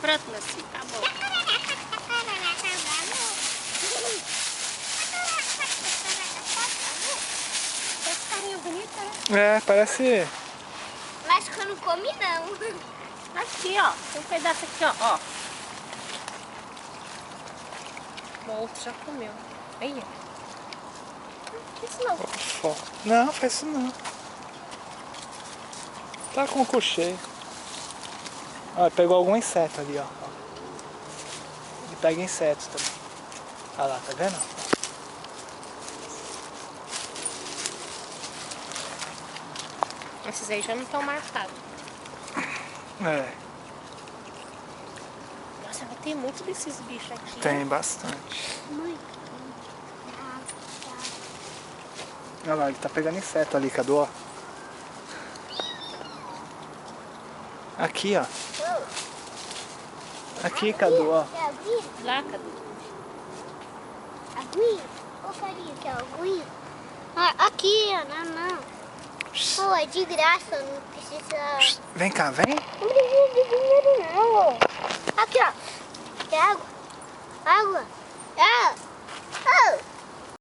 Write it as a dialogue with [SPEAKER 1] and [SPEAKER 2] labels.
[SPEAKER 1] Pronto, meu filho, tá bom. Esse carinha bonito, né?
[SPEAKER 2] É, parece...
[SPEAKER 3] Mas que eu não come, não.
[SPEAKER 1] Aqui, ó. Tem um pedaço aqui, ó. O outro já comeu. Aí. Não isso não.
[SPEAKER 2] Não, faz isso não. Tá com o cu cheio. Ó, pegou algum inseto ali, ó. Ele pega insetos também. Olha lá, tá vendo?
[SPEAKER 1] Esses aí já não estão marcados.
[SPEAKER 2] É,
[SPEAKER 1] Nossa, mas tem muito desses bichos aqui.
[SPEAKER 2] tem bastante.
[SPEAKER 3] Muito.
[SPEAKER 2] Olha lá, ele tá pegando inseto ali, Cadu, ó. Aqui, ó. Aqui, Cadu, ó.
[SPEAKER 3] Quer aguinha?
[SPEAKER 1] Lá, cadê?
[SPEAKER 3] Aguinha? Ô, carinha, quer aguinha? Ah, aqui, ó. Não. Pô, é de graça, não precisa...
[SPEAKER 2] Vem cá, vem.
[SPEAKER 3] Não precisa de dinheiro, não. Aqui, ó. Quer água? Água?